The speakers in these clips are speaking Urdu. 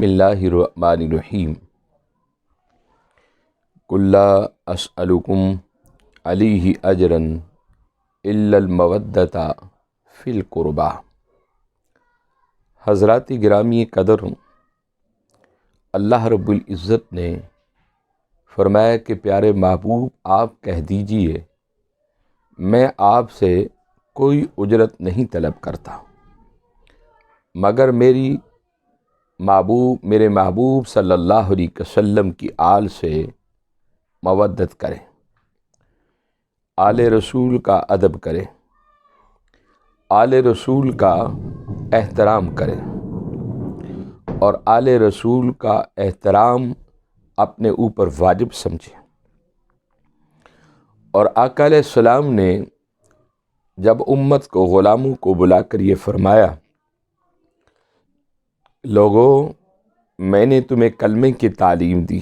بسم اللہ الرحمن الرحیم قل لا اسألکم علیہ اجرا الا المودۃ فی القربى۔ حضرات گرامی قدر، اللہ رب العزت نے فرمایا کہ پیارے محبوب آپ کہہ دیجئے میں آپ سے کوئی اجرت نہیں طلب کرتا مگر میرے محبوب صلی اللہ علیہ وسلم کی آل سے مودت کریں، آل رسول کا ادب کریں، آل رسول کا احترام کریں اور آل رسول کا احترام اپنے اوپر واجب سمجھیں۔ اور آقا علیہ السلام نے جب امت کو، غلاموں کو بلا کر یہ فرمایا، لوگو میں نے تمہیں کلمے کی تعلیم دی،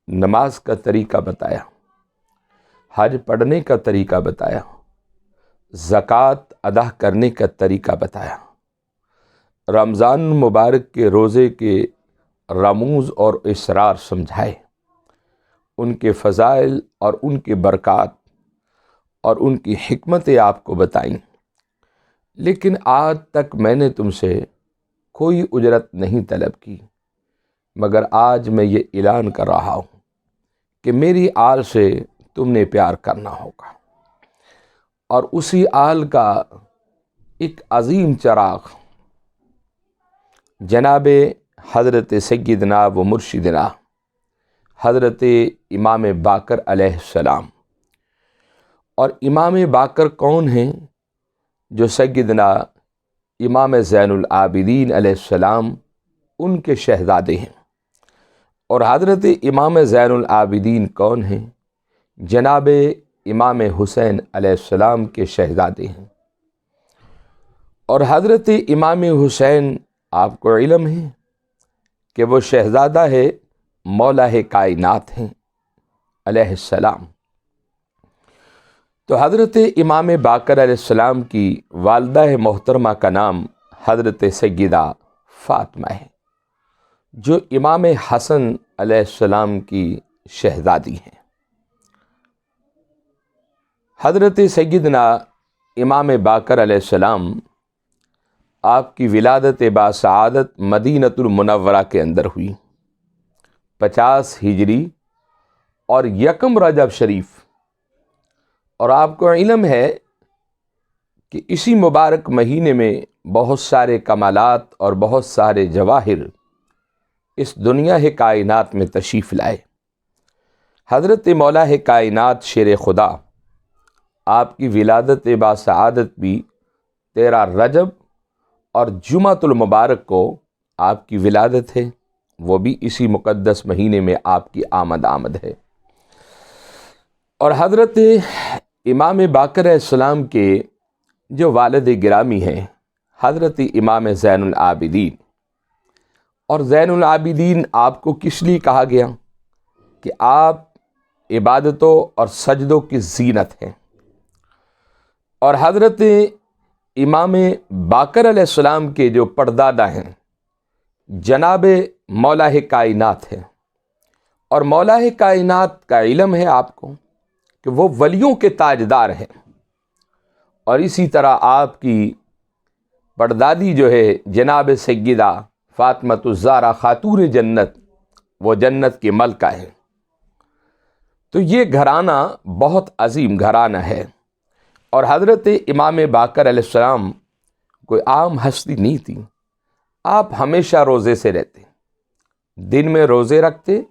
نماز کا طریقہ بتایا، حج پڑھنے کا طریقہ بتایا، زکوٰۃ ادا کرنے کا طریقہ بتایا، رمضان مبارک کے روزے کے رموز اور اسرار سمجھائے، ان کے فضائل اور ان کی برکات اور ان کی حکمتیں آپ کو بتائیں، لیکن آج تک میں نے تم سے کوئی اجرت نہیں طلب کی، مگر آج میں یہ اعلان کر رہا ہوں کہ میری آل سے تم نے پیار کرنا ہوگا۔ اور اسی آل کا ایک عظیم چراغ جناب حضرت سیدنا و مرشدنا حضرت امام باقر علیہ السلام۔ اور امام باقر کون ہیں؟ جو سیدنا امام زین العابدین علیہ السلام ان کے شہزادے ہیں۔ اور حضرت امام زین العابدین کون ہیں؟ جناب امام حسین علیہ السلام کے شہزادے ہیں۔ اور حضرت امام حسین آپ کو علم ہے کہ وہ شہزادہ ہے مولا کائنات ہیں علیہ السلام۔ تو حضرت امام باقر علیہ السلام کی والدہ محترمہ کا نام حضرت سیدہ فاطمہ ہے، جو امام حسن علیہ السلام کی شہزادی ہیں۔ حضرت سیدنا امام باقر علیہ السلام آپ کی ولادت باسعادت مدینۃ المنورہ کے اندر ہوئی 50 ہجری اور 1 رجب شریف۔ اور آپ کو علم ہے کہ اسی مبارک مہینے میں بہت سارے کمالات اور بہت سارے جواہر اس دنیا کائنات میں تشریف لائے۔ حضرت مولا کائنات شیر خدا آپ کی ولادت باسعادت بھی 13 رجب اور جمعۃ المبارک کو آپ کی ولادت ہے، وہ بھی اسی مقدس مہینے میں آپ کی آمد ہے۔ اور حضرت امام باقر علیہ السلام کے جو والد گرامی ہیں حضرت امام زین العابدین۔ اور زین العابدین آپ کو کس لیے کہا گیا؟ کہ آپ عبادتوں اور سجدوں کی زینت ہیں۔ اور حضرت امام باقر علیہ السلام کے جو پردادا ہیں جناب مولا کائنات ہیں۔ اور مولا کائنات کا علم ہے آپ کو کہ وہ ولیوں کے تاجدار ہیں۔ اور اسی طرح آپ کی پردادی جو ہے جناب سیدہ فاطمۃ الزہرا خاتون جنت، وہ جنت کی ملکہ ہیں۔ تو یہ گھرانہ بہت عظیم گھرانہ ہے۔ اور حضرت امام باقر علیہ السلام کوئی عام ہستی نہیں تھی، آپ ہمیشہ روزے سے رہتے، دن میں روزے رکھتے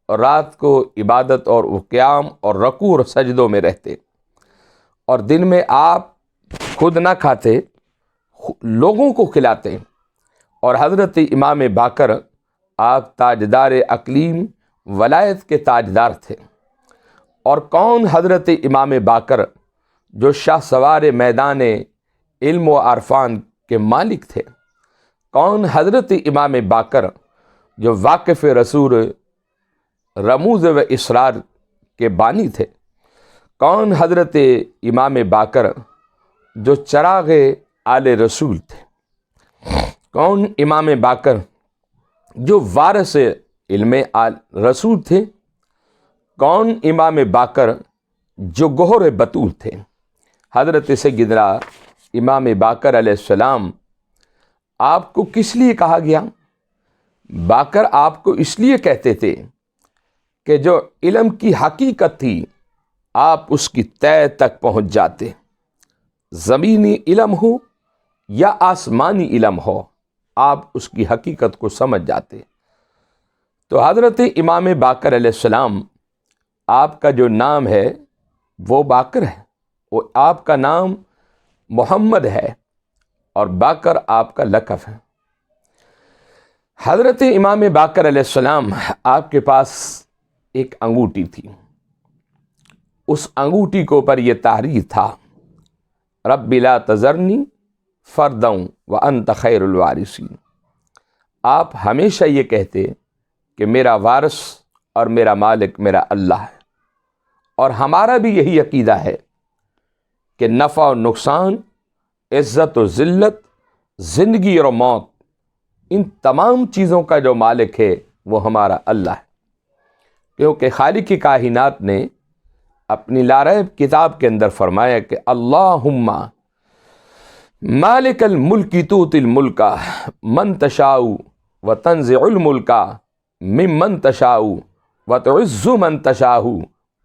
اور رات کو عبادت اور قیام اور رکوع اور سجدوں میں رہتے۔ اور دن میں آپ خود نہ کھاتے، لوگوں کو کھلاتے۔ اور حضرت امام باقر آپ تاجدار اقلیم ولایت کے تاجدار تھے۔ اور کون حضرت امام باقر جو شاہ سوار میدان علم و عرفان کے مالک تھے؟ کون حضرت امام باقر جو واقف رسول رموز و اسرار کے بانی تھے؟ کون حضرت امام باقر جو چراغ آل رسول تھے؟ کون امام باقر جو وارث علم رسول تھے، کون؟ امام باقر جو گوہر بطول تھے۔ حضرت سیدنا امام باقر علیہ السلام، آپ کو کس لیے کہا گیا؟ باقر آپ کو اس لیے کہتے تھے کہ جو علم کی حقیقت تھی آپ اس کی تہہ تک پہنچ جاتے، زمینی علم ہو یا آسمانی علم ہو، آپ اس کی حقیقت کو سمجھ جاتے۔ تو حضرت امام باقر علیہ السلام، آپ کا جو نام ہے وہ باقر ہے، وہ آپ کا نام محمد ہے اور باقر آپ کا لقب ہے۔ حضرت امام باقر علیہ السلام، آپ کے پاس ایک انگوٹھی تھی، اس انگوٹھی کے اوپر یہ تحریر تھا، رب لا تذرنی فردا وانت خیر الوارثین۔ آپ ہمیشہ یہ کہتے کہ میرا وارث اور میرا مالک میرا اللہ ہے، اور ہمارا بھی یہی عقیدہ ہے کہ نفع و نقصان، عزت و ذلت، زندگی اور موت، ان تمام چیزوں کا جو مالک ہے وہ ہمارا اللہ ہے، کیونکہ خالق کائنات نے اپنی لاریب کتاب کے اندر فرمایا کہ اللہم مالک الملک توتی الملک من تشاء وتنزع الملک ممن تشاء وتعز من تشاء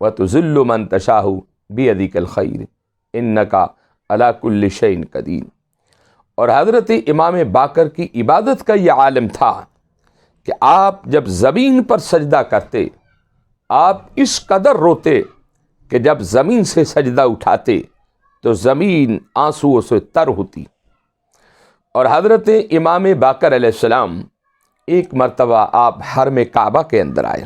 وتذل من تشاء بیدک الخیر انک علی کل شیء قدیر۔ اور حضرت امام باقر کی عبادت کا یہ عالم تھا کہ آپ جب زمین پر سجدہ کرتے، آپ اس قدر روتے کہ جب زمین سے سجدہ اٹھاتے تو زمین آنسوؤں سے تر ہوتی۔ اور حضرت امام باقر علیہ السلام، ایک مرتبہ آپ حرم کعبہ کے اندر آئے،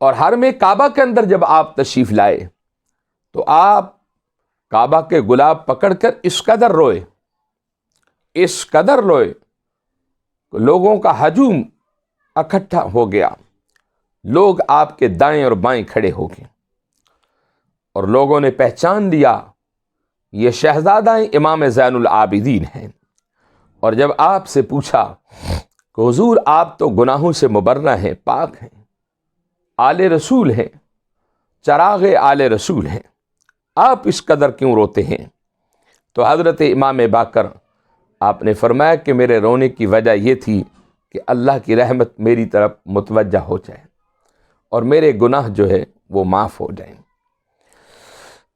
اور حرم کعبہ کے اندر جب آپ تشریف لائے تو آپ کعبہ کے گلاب پکڑ کر اس قدر روئے، اس قدر روئے، لوگوں کا ہجوم اکٹھا ہو گیا، لوگ آپ کے دائیں اور بائیں کھڑے ہو گئے، اور لوگوں نے پہچان لیا یہ شہزادہ امام زین العابدین ہیں۔ اور جب آپ سے پوچھا کہ حضور آپ تو گناہوں سے مبرہ ہیں، پاک ہیں، آل رسول ہیں، چراغ آل رسول ہیں، آپ اس قدر کیوں روتے ہیں؟ تو حضرت امام باقر، آپ نے فرمایا کہ میرے رونے کی وجہ یہ تھی کہ اللہ کی رحمت میری طرف متوجہ ہو جائے اور میرے گناہ جو ہے وہ معاف ہو جائیں۔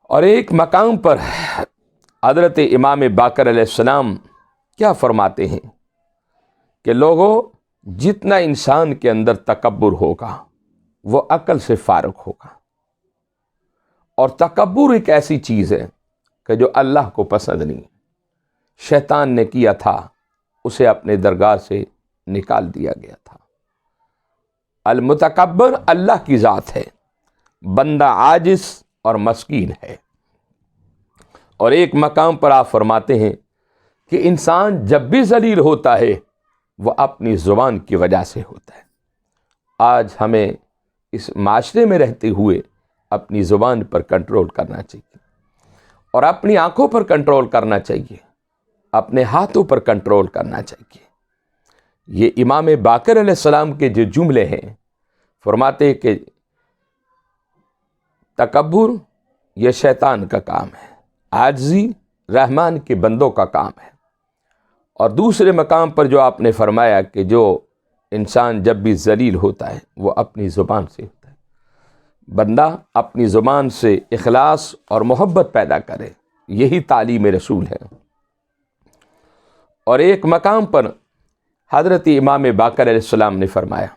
اور ایک مقام پر حضرت امام باقر علیہ السلام کیا فرماتے ہیں کہ لوگوں، جتنا انسان کے اندر تکبر ہوگا وہ عقل سے فارغ ہوگا، اور تکبر ایک ایسی چیز ہے کہ جو اللہ کو پسند نہیں، شیطان نے کیا تھا، اسے اپنے درگاہ سے نکال دیا گیا تھا۔ المتکبر اللہ کی ذات ہے، بندہ عاجز اور مسکین ہے۔ اور ایک مقام پر آپ فرماتے ہیں کہ انسان جب بھی ذلیل ہوتا ہے وہ اپنی زبان کی وجہ سے ہوتا ہے۔ آج ہمیں اس معاشرے میں رہتے ہوئے اپنی زبان پر کنٹرول کرنا چاہیے، اور اپنی آنکھوں پر کنٹرول کرنا چاہیے، اپنے ہاتھوں پر کنٹرول کرنا چاہیے۔ یہ امام باقر علیہ السلام کے جو جملے ہیں، فرماتے ہیں کہ تکبر یہ شیطان کا کام ہے، عاجزی رحمان کے بندوں کا کام ہے۔ اور دوسرے مقام پر جو آپ نے فرمایا کہ جو انسان جب بھی ذلیل ہوتا ہے وہ اپنی زبان سے ہوتا ہے، بندہ اپنی زبان سے اخلاص اور محبت پیدا کرے، یہی تعلیم رسول ہے۔ اور ایک مقام پر حضرت امام باقر علیہ السلام نے فرمایا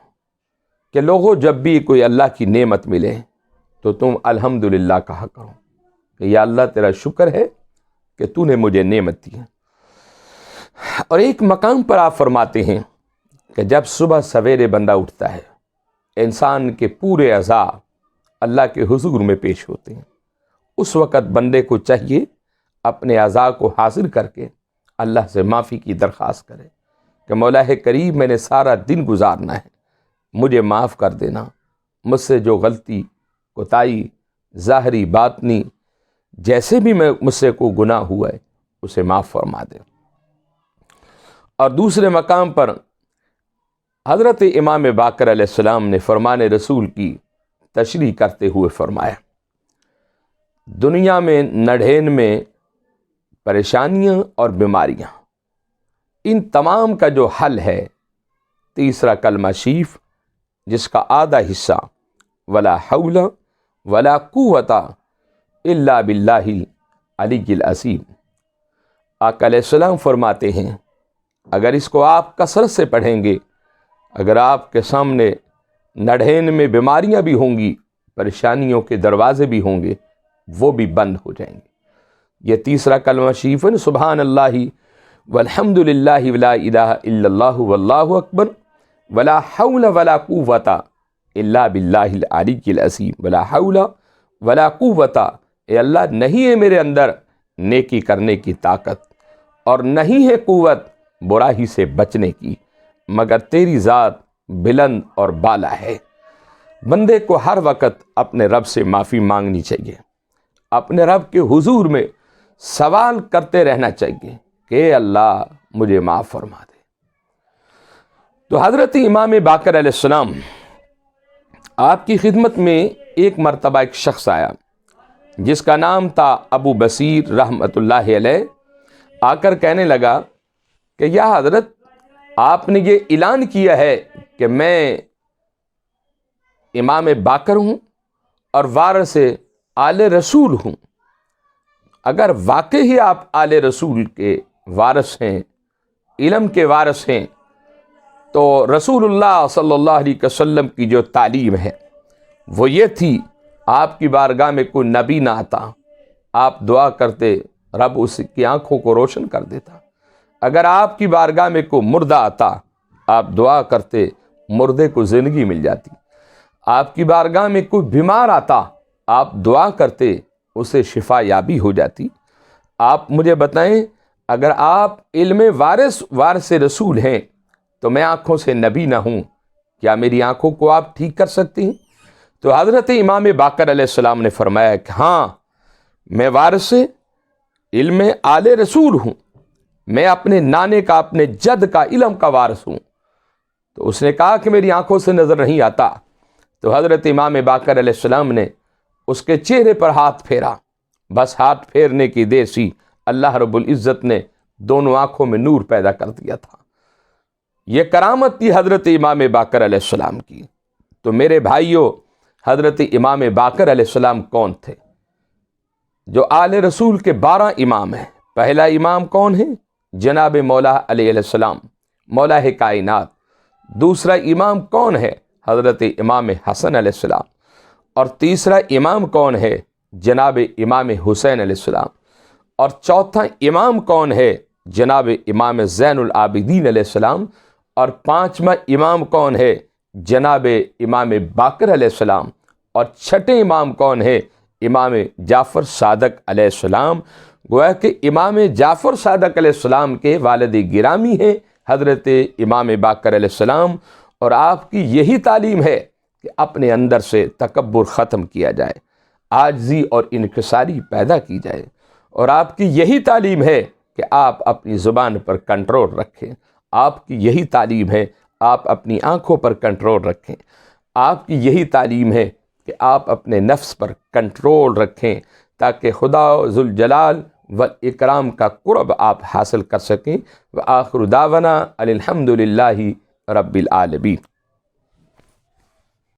کہ لوگوں، جب بھی کوئی اللہ کی نعمت ملے تو تم الحمدللہ کہا کرو کہ یا اللہ تیرا شکر ہے کہ تو نے مجھے نعمت دی ہے۔ اور ایک مقام پر آپ فرماتے ہیں کہ جب صبح سویرے بندہ اٹھتا ہے، انسان کے پورے اعضاء اللہ کے حضور میں پیش ہوتے ہیں، اس وقت بندے کو چاہیے اپنے اعضاء کو حاضر کر کے اللہ سے معافی کی درخواست کرے کہ مولا کریم، میں نے سارا دن گزارنا ہے، مجھے معاف کر دینا، مجھ سے جو غلطی کوتاہی ظاہری باطنی جیسے بھی مجھ سے کوئی گناہ ہوا ہے اسے معاف فرما دے۔ اور دوسرے مقام پر حضرت امام باقر علیہ السلام نے فرمان رسول کی تشریح کرتے ہوئے فرمایا، دنیا میں نڈھین میں پریشانیاں اور بیماریاں، ان تمام کا جو حل ہے تیسرا کلمہ شریف، جس کا آدھا حصہ ولا حول ولا قوت الا باللہ العلی العظیم۔ آقا علیہ السلام فرماتے ہیں اگر اس کو آپ کثرت سے پڑھیں گے، اگر آپ کے سامنے نڈھین میں بیماریاں بھی ہوں گی، پریشانیوں کے دروازے بھی ہوں گے، وہ بھی بند ہو جائیں گے۔ یہ تیسرا کلمہ شریف ہے، سبحان اللہ والحمد للہ ولا الہ الا اللہ واللہ اکبر ولا حول ولا قوت الا باللہ العلی العظیم۔ ولا حول ولا قوت، اے اللہ نہیں ہے میرے اندر نیکی کرنے کی طاقت اور نہیں ہے قوت برائی سے بچنے کی، مگر تیری ذات بلند اور بالا ہے۔ بندے کو ہر وقت اپنے رب سے معافی مانگنی چاہیے، اپنے رب کے حضور میں سوال کرتے رہنا چاہیے کہ اے اللہ مجھے معاف فرما دے۔ تو حضرت امام باقر علیہ السلام آپ کی خدمت میں ایک مرتبہ ایک شخص آیا جس کا نام تھا ابو بصیر رحمۃ اللہ علیہ، آ کر کہنے لگا کہ یا حضرت آپ نے یہ اعلان کیا ہے کہ میں امام باقر ہوں اور وارث آل رسول ہوں، اگر واقعی آپ آل رسول کے وارث ہیں، علم کے وارث ہیں، تو رسول اللہ صلی اللہ علیہ وسلم کی جو تعلیم ہے وہ یہ تھی، آپ کی بارگاہ میں کوئی نبی نہ آتا، آپ دعا کرتے رب اس کی آنکھوں کو روشن کر دیتا۔ اگر آپ کی بارگاہ میں کوئی مردہ آتا، آپ دعا کرتے مردے کو زندگی مل جاتی۔ آپ کی بارگاہ میں کوئی بیمار آتا، آپ دعا کرتے اسے شفا یابی ہو جاتی۔ آپ مجھے بتائیں اگر آپ علم وارث رسول ہیں تو میں آنکھوں سے نبی نہ ہوں، کیا میری آنکھوں کو آپ ٹھیک کر سکتے ہیں؟ تو حضرت امام باقر علیہ السلام نے فرمایا کہ ہاں میں وارث علم آل رسول ہوں، میں اپنے نانے کا اپنے جد کا علم کا وارث ہوں۔ تو اس نے کہا کہ میری آنکھوں سے نظر نہیں آتا، تو حضرت امام باقر علیہ السلام نے اس کے چہرے پر ہاتھ پھیرا، بس ہاتھ پھیرنے کی دیر سی اللہ رب العزت نے دونوں آنکھوں میں نور پیدا کر دیا تھا۔ یہ کرامت تھی حضرت امام باقر علیہ السلام کی۔ تو میرے بھائیوں، حضرت امام باقر علیہ السلام کون تھے؟ جو آل رسول کے 12 امام ہیں۔ پہلا امام کون ہے؟ جناب مولا علیہ السلام، مولا کائنات۔ دوسرا امام کون ہے؟ حضرت امام حسن علیہ السلام۔ اور تیسرا امام کون ہے؟ جناب امام حسین علیہ السلام۔ اور چوتھا امام کون ہے؟ جناب امام زین العابدین علیہ السلام۔ اور پانچواں امام کون ہے؟ جناب امام باقر علیہ السلام۔ اور چھٹے امام کون ہے؟ امام جعفر صادق علیہ السلام۔ گویا کہ امام جعفر صادق علیہ السلام کے والد گرامی ہیں حضرت امام باقر علیہ السلام، اور آپ کی یہی تعلیم ہے کہ اپنے اندر سے تکبر ختم کیا جائے، عاجزی اور انکساری پیدا کی جائے، اور آپ کی یہی تعلیم ہے کہ آپ اپنی زبان پر کنٹرول رکھیں، آپ کی یہی تعلیم ہے آپ اپنی آنکھوں پر کنٹرول رکھیں، آپ کی یہی تعلیم ہے کہ آپ اپنے نفس پر کنٹرول رکھیں تاکہ خدا ذوالجلال والاکرام کا قرب آپ حاصل کر سکیں۔ وآخر دعوانا الحمد للہ رب العالمین۔